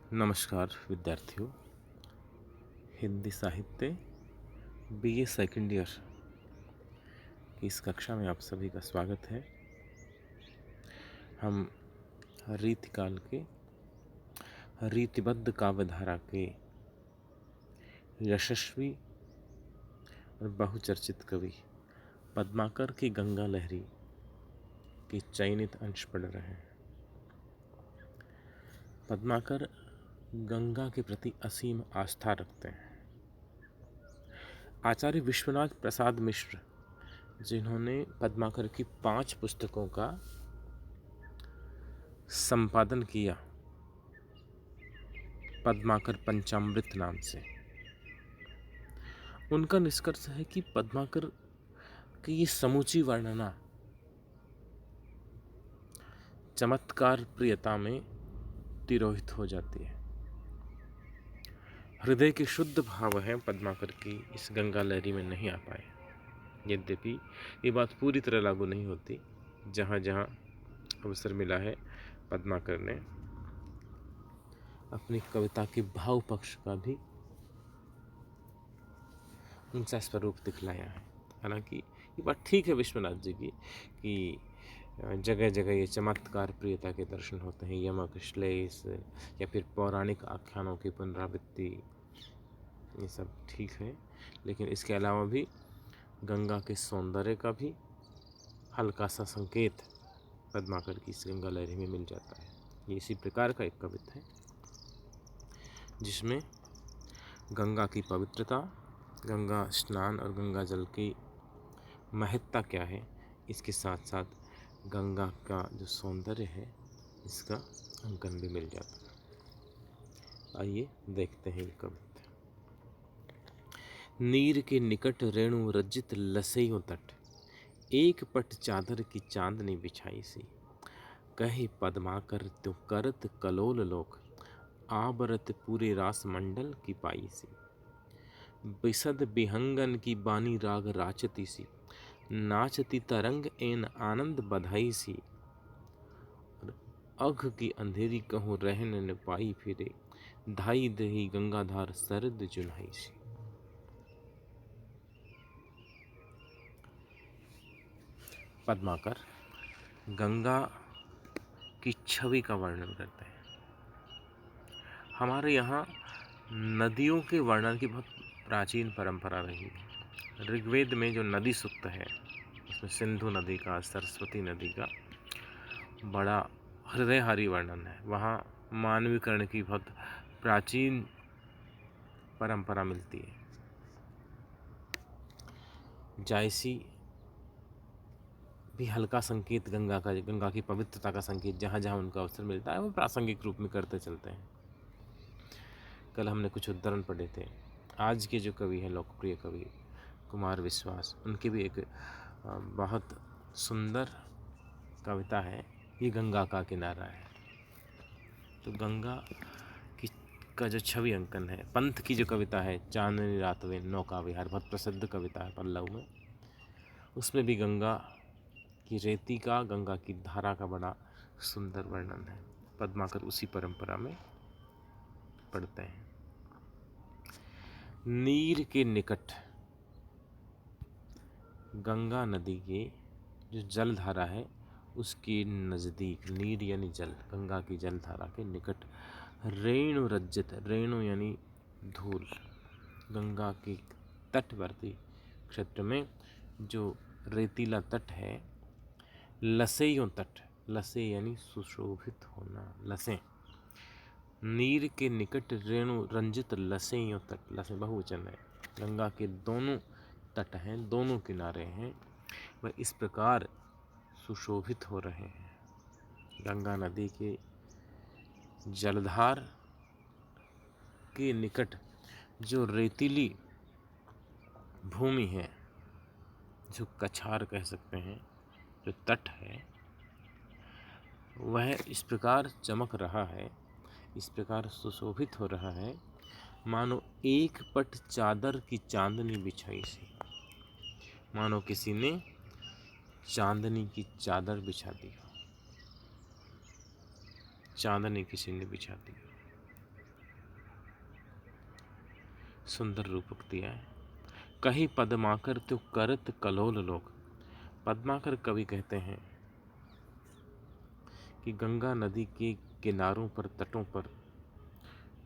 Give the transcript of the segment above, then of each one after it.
नमस्कार विद्यार्थियों। हिंदी साहित्य बीए सेकंड ईयर की इस कक्षा में आप सभी का स्वागत है। हम रीतिकाल के रीतिबद्ध काव्यधारा के यशस्वी और बहुचर्चित कवि पद्माकर की गंगा लहरी की चयनित अंश पढ़ रहे हैं। पद्माकर गंगा के प्रति असीम आस्था रखते हैं। आचार्य विश्वनाथ प्रसाद मिश्र, जिन्होंने पद्माकर की 5 पुस्तकों का संपादन किया पद्माकर पंचामृत नाम से, उनका निष्कर्ष है कि पद्माकर की ये समूची वर्णना चमत्कार प्रियता में तिरोहित हो जाती है। हृदय के शुद्ध भाव हैं पद्माकर की इस गंगा लहरी में नहीं आ पाए। यद्यपि ये बात पूरी तरह लागू नहीं होती। जहाँ जहाँ अवसर मिला है, पद्माकर ने अपनी कविता के भाव पक्ष का भी ऊंचा स्वरूप दिखलाया है। हालांकि ये बात ठीक है विश्वनाथ जी की कि जगह जगह ये चमत्कार प्रियता के दर्शन होते हैं, यमक श्लेष या फिर पौराणिक आख्यानों की पुनरावृत्ति, ये सब ठीक है। लेकिन इसके अलावा भी गंगा के सौंदर्य का भी हल्का सा संकेत पद्माकर की इस गंगा लहरी में मिल जाता है। ये इसी प्रकार का एक कविता है जिसमें गंगा की पवित्रता, गंगा स्नान और गंगा जल की महत्ता क्या है, इसके साथ साथ गंगा का जो सौंदर्य है इसका अंकन भी मिल जाता है। आइए देखते हैं ये कविता। नीर के निकट रेणु रजित लसइयों तट, एक पट चादर की चांदनी बिछाई सी, कहे पद्माकर त्यों करत कलोल लोक, आबरत पूरे रास मंडल की पाई सी, बिसद बिहंगन की बानी राग राचती सी, नाचती तरंग एन आनंद बधाई सी, अघ की अंधेरी कहूँ रहन न पाई फिरे, धाई दही गंगाधार सरद जुनाई सी। पद्माकर गंगा की छवि का वर्णन करते हैं। हमारे यहाँ नदियों के वर्णन की बहुत प्राचीन परंपरा रही है। ऋग्वेद में जो नदी सूक्त है उसमें सिंधु नदी का, सरस्वती नदी का बड़ा हृदयहारी वर्णन है। वहाँ मानवीकरण की बहुत प्राचीन परंपरा मिलती है। जायसी भी हल्का संकेत गंगा की पवित्रता का संकेत जहाँ जहाँ उनका अवसर मिलता है वो प्रासंगिक रूप में करते चलते हैं। कल हमने कुछ उद्धरण पढ़े थे। आज के जो कवि हैं, लोकप्रिय कवि कुमार विश्वास, उनकी भी एक बहुत सुंदर कविता है, ये गंगा का किनारा है। तो गंगा की का जो छवि अंकन है, पंथ की जो कविता है चांदनी रात में नौका विहार, बहुत प्रसिद्ध कविता है पल्लव में, उसमें भी गंगा की रेती का, गंगा की धारा का बड़ा सुंदर वर्णन है। पद्माकर उसी परंपरा में पढ़ते हैं। नीर के निकट, गंगा नदी के जो जल धारा है उसके नज़दीक, नीर यानी जल, गंगा की जल धारा के निकट, रेणु रज्जित, रेणु यानी धूल, गंगा के तटवर्ती क्षेत्र में जो रेतीला तट है, लसेयों तट, लसे यानी सुशोभित होना, लसें, नीर के निकट रेणु रंजित लसेयों तट, लसे बहुवचन है, गंगा के दोनों तट हैं, दोनों किनारे हैं, वह इस प्रकार सुशोभित हो रहे हैं। गंगा नदी के जलधार के निकट जो रेतीली भूमि है, जो कछार कह सकते हैं, जो तट है, वह इस प्रकार चमक रहा है, इस प्रकार सुशोभित हो रहा है मानो एक पट चादर की चांदनी बिछाई सी, मानो किसी ने चांदनी की चादर बिछा दी हो, चांदनी किसी ने बिछा दी हो। सुंदर रूपक दिया है। कही पद्माकर तो करत कलोल लोग। पद्माकर कवि कहते हैं कि गंगा नदी के किनारों पर, तटों पर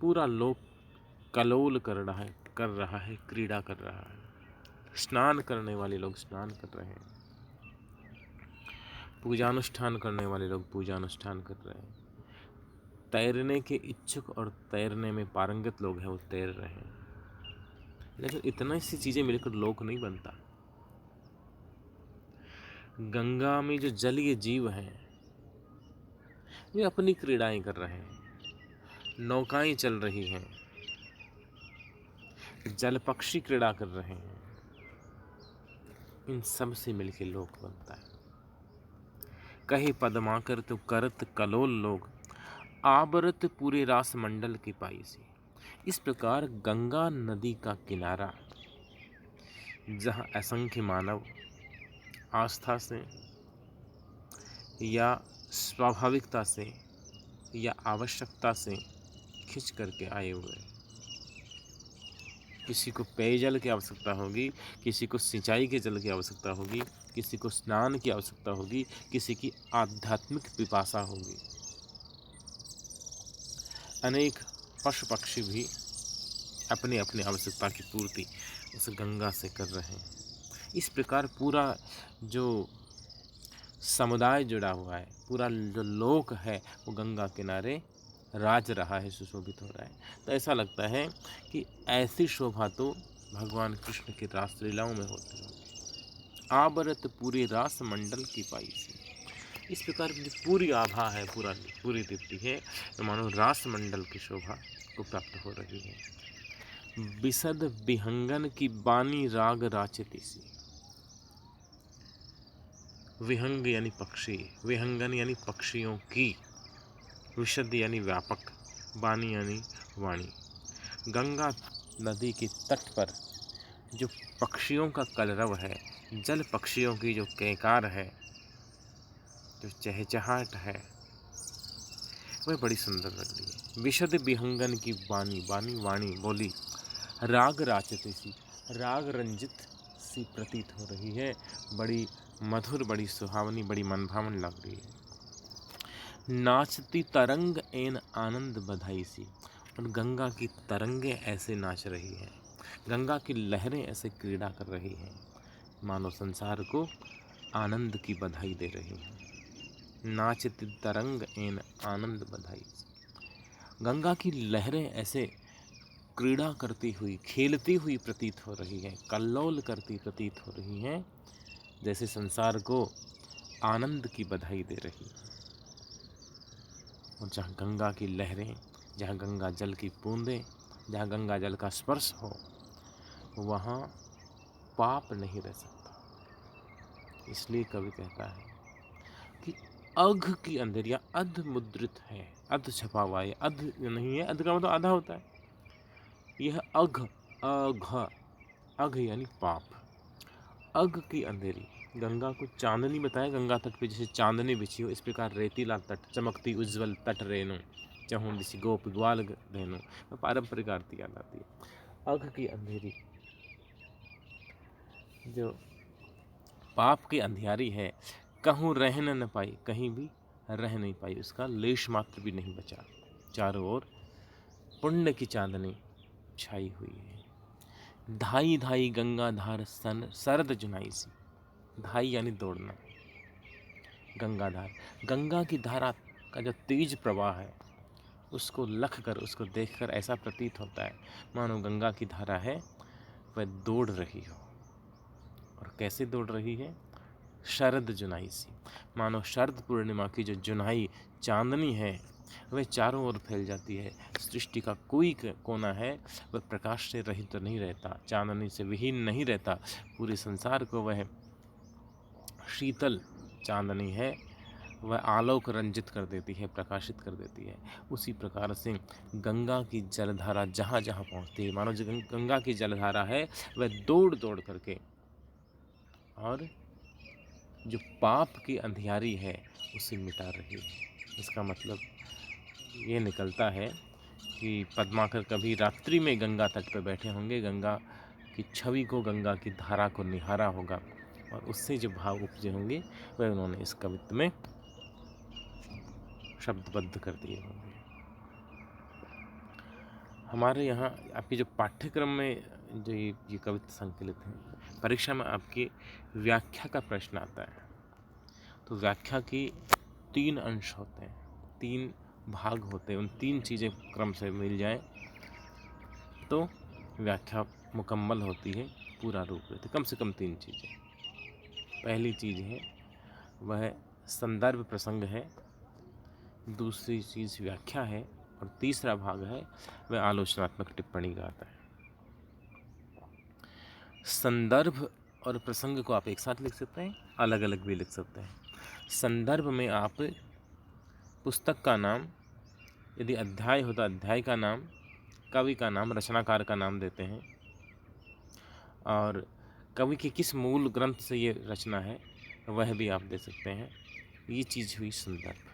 पूरा लोक कलोल कर रहा है, क्रीड़ा कर रहा है। स्नान करने वाले लोग स्नान कर रहे हैं, पूजानुष्ठान करने वाले लोग पूजानुष्ठान कर रहे हैं, तैरने के इच्छुक और तैरने में पारंगत लोग हैं वो तैर रहे हैं। लेकिन इतना सी चीज़ें मिलकर लोक नहीं बनता। गंगा में जो जलीय जीव हैं वे अपनी क्रीड़ाएं कर रहे हैं, नौकाएं चल रही हैं, जल पक्षी क्रीड़ा कर रहे हैं। इन सब से मिलके लोक बनता है। कहे पद्माकर तो करत कलोल लोग, आबरत पूरे रास मंडल की पाई से। इस प्रकार गंगा नदी का किनारा, जहाँ असंख्य मानव आस्था से या स्वाभाविकता से या आवश्यकता से खिंच करके आए हुए, किसी को पेयजल की आवश्यकता होगी, किसी को सिंचाई के जल की आवश्यकता होगी, किसी को स्नान की आवश्यकता होगी, किसी की आध्यात्मिक पिपासा होगी। अनेक पशु पक्षी भी अपनी अपनी आवश्यकता की पूर्ति उस गंगा से कर रहे हैं। इस प्रकार पूरा जो समुदाय जुड़ा हुआ है, पूरा जो लोक है वो गंगा किनारे राज रहा है, सुशोभित हो रहा है। तो ऐसा लगता है कि ऐसी शोभा तो भगवान कृष्ण की रासलीलाओं में होती है। आबरत पूरे रास मंडल की पाई से। इस प्रकार की पूरी आभा है, पूरी दीप्ति है, तो मानो रास मंडल की शोभा को प्राप्त हो रही है। बिसद विहंगन की बानी राग राचती सी। विहंग यानी पक्षी, विहंगन यानी पक्षियों की, विशद यानी व्यापक, बानी यानी वाणी। गंगा नदी के तट पर जो पक्षियों का कलरव है, जल पक्षियों की जो केकार है, जो चहचहाट है, वह बड़ी सुंदर लग रही है। विशद विहंगन की बानी, बानी वाणी बोली, राग राचती सी, राग रंजित सी प्रतीत हो रही है, बड़ी मधुर, बड़ी सुहावनी, बड़ी मनभावन लग रही है। नाचती तरंग एन आनंद बधाई सी। और गंगा की तरंगे ऐसे नाच रही हैं, गंगा की लहरें ऐसे क्रीड़ा कर रही हैं, मानो संसार को आनंद की बधाई दे रही हैं। नाचती तरंग एन आनंद बधाई सी। गंगा की लहरें ऐसे क्रीड़ा करती हुई, खेलती हुई प्रतीत हो रही हैं, कल्लोल करती प्रतीत हो रही हैं, जैसे संसार को आनंद की बधाई दे रही हैं। और जहाँ गंगा की लहरें, जहाँ गंगा जल की बूंदें, जहाँ गंगा जल का स्पर्श हो, वहाँ पाप नहीं रह सकता। इसलिए कवि कहता है कि अघ की अंधेरिया, अध मुद्रित है, अध छपा हुआ है, अध नहीं है, अध का मतलब आधा होता है। यह अघ, अघ, अघ यानी पाप। अघ की अंधेरी, गंगा को चांदनी बताया, गंगा तट पे जैसे चांदनी बिछी हो, इस प्रकार रेतीला तट, चमकती उज्ज्वल तट रेणु, चहुं दिशि गोप ग्वाल रेणु, पारंपरिक आरती याद आती है। अघ की अंधेरी, जो पाप की अंधियारी है, कहूँ रह न पाई, कहीं भी रह नहीं पाई, उसका लेश मात्र भी नहीं बचा। चारों ओर पुण्य की चांदनी छाई हुई है। धाई धाई गंगा धार सन सरद जुनाई सी। धाई यानी दौड़ना, गंगाधार, गंगा की धारा का जो तेज प्रवाह है, उसको लख कर, उसको देखकर ऐसा प्रतीत होता है मानो गंगा की धारा है वह दौड़ रही हो। और कैसे दौड़ रही है? शरद जुनाई सी, मानो शरद पूर्णिमा की जो जुनाई चांदनी है वह चारों ओर फैल जाती है। सृष्टि का कोई कोना है वह प्रकाश से रहित तो नहीं रहता, चांदनी से विहीन नहीं रहता, पूरे संसार को वह शीतल चांदनी है, वह आलोक रंजित कर देती है, प्रकाशित कर देती है। उसी प्रकार से गंगा की जलधारा जहाँ जहाँ पहुँचती है, मानो जो गंगा की जलधारा है वह दौड़ दौड़ करके और जो पाप की अंधियारी है उसे मिटा रही है। इसका मतलब ये निकलता है कि पद्माकर कभी रात्रि में गंगा तट पर बैठे होंगे, गंगा की छवि को, गंगा की धारा को निहारा होगा और उससे जो भाव उपजे होंगे वह उन्होंने इस कवित्त में शब्दबद्ध कर दिए होंगे। हमारे यहाँ आपके जो पाठ्यक्रम में जो ये कवित्त संकलित हैं, परीक्षा में आपकी व्याख्या का प्रश्न आता है। तो व्याख्या की 3 अंश होते हैं, 3 भाग होते हैं। उन 3 चीज़ें क्रम से मिल जाए तो व्याख्या मुकम्मल होती है, पूरा रूप लेती है। कम से कम 3 चीज़ें। पहली चीज़ है वह संदर्भ प्रसंग है, दूसरी चीज़ व्याख्या है और तीसरा भाग है वह आलोचनात्मक टिप्पणी का आता है। संदर्भ और प्रसंग को आप एक साथ लिख सकते हैं, अलग अलग भी लिख सकते हैं। संदर्भ में आप पुस्तक का नाम, यदि अध्याय हो तो अध्याय का नाम, कवि का नाम, रचनाकार का नाम देते हैं और कवि के किस मूल ग्रंथ से ये रचना है वह भी आप दे सकते हैं। ये चीज़ हुई संदर्भ।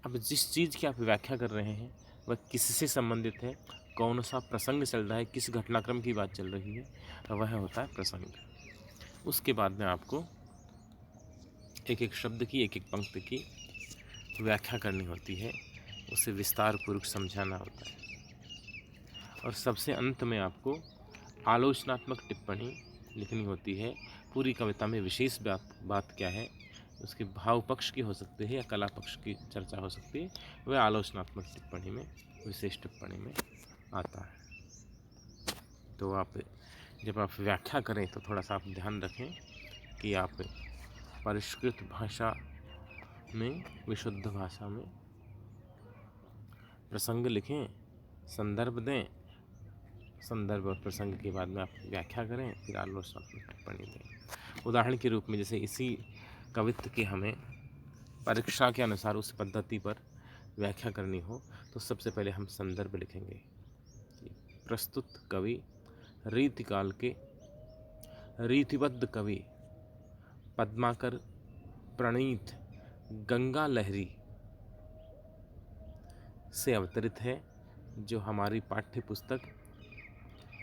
अब जिस चीज़ की आप व्याख्या कर रहे हैं वह किससे संबंधित है, कौन सा प्रसंग चल रहा है, किस घटनाक्रम की बात चल रही है, वह होता है प्रसंग। उसके बाद में आपको एक एक शब्द की, एक एक पंक्ति की व्याख्या करनी होती है, उसे विस्तार पूर्वक समझाना होता है और सबसे अंत में आपको आलोचनात्मक टिप्पणी लिखनी होती है। पूरी कविता में विशेष बात क्या है, उसके भाव पक्ष की हो सकती है या कला पक्ष की चर्चा हो सकती है, वह आलोचनात्मक टिप्पणी में, विशेष टिप्पणी में आता है। तो आप जब आप व्याख्या करें तो थोड़ा सा आप ध्यान रखें कि आप परिष्कृत भाषा में, विशुद्ध भाषा में प्रसंग लिखें, संदर्भ दें, संदर्भ और प्रसंग के बाद में आप व्याख्या करें, फिर आलोचनात्मक टिप्पणी दें। उदाहरण के रूप में जैसे इसी कवित्त की हमें परीक्षा के अनुसार उस पद्धति पर व्याख्या करनी हो तो सबसे पहले हम संदर्भ लिखेंगे। प्रस्तुत कवि रीतिकाल के रीतिबद्ध कवि पद्माकर प्रणीत गंगा लहरी से अवतरित है, जो हमारी पाठ्य पुस्तक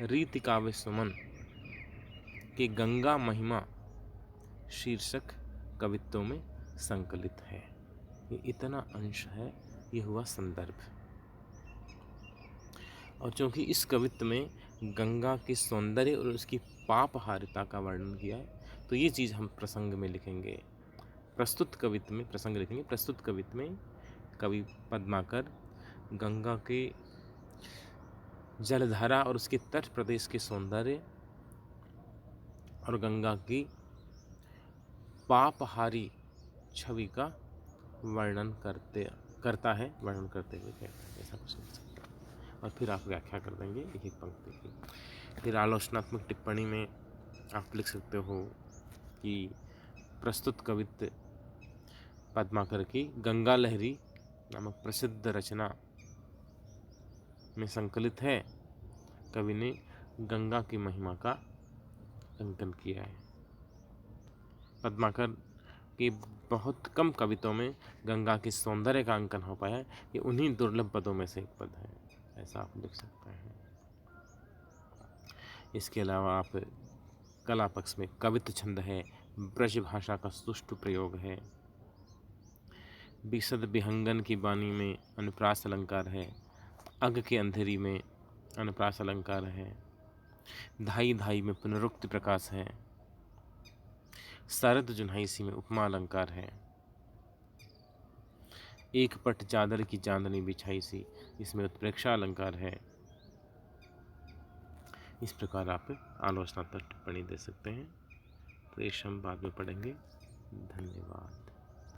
रीति काव्य सुमन के गंगा महिमा शीर्षक कवित्तों में संकलित है। ये इतना अंश है, ये हुआ संदर्भ। और चूँकि इस कवित्त में गंगा के सौंदर्य और उसकी पापहारिता का वर्णन किया है तो ये चीज़ हम प्रसंग में लिखेंगे। प्रस्तुत कवित्त में प्रसंग लिखेंगे। प्रस्तुत कवित्त में कवि पद्माकर गंगा के जलधारा और उसके तट प्रदेश के सौंदर्य और गंगा की पापहारी छवि का वर्णन करता है, वर्णन करते हुए कहता है, ऐसा कुछ नहीं सकता। और फिर आप व्याख्या कर देंगे एक एक पंक्ति की। फिर आलोचनात्मक टिप्पणी में आप लिख सकते हो कि प्रस्तुत कवित्त पद्माकर की गंगा लहरी नामक प्रसिद्ध रचना में संकलित है। कवि ने गंगा की महिमा का अंकन किया है। पद्माकर की बहुत कम कविताओं में गंगा के सौंदर्य का अंकन हो पाया है। ये उन्हीं दुर्लभ पदों में से एक पद है, ऐसा आप लिख सकते हैं। इसके अलावा आप कला पक्ष में कवित्त छंद है, ब्रज भाषा का सुष्ठु प्रयोग है, विशद विहंगन की बानी में अनुप्रास अलंकार है, अग के अंधेरी में अनुप्रास अलंकार है, धाई धाई में पुनरुक्ति प्रकाश है, शरद जुन्हाईसी में उपमा अलंकार है, एक पट चादर की चांदनी बिछाई सी, इसमें उत्प्रेक्षा अलंकार है। इस प्रकार आप आलोचनात्मक टिप्पणी दे सकते हैं। तो ये हम बाद में पढ़ेंगे। धन्यवाद।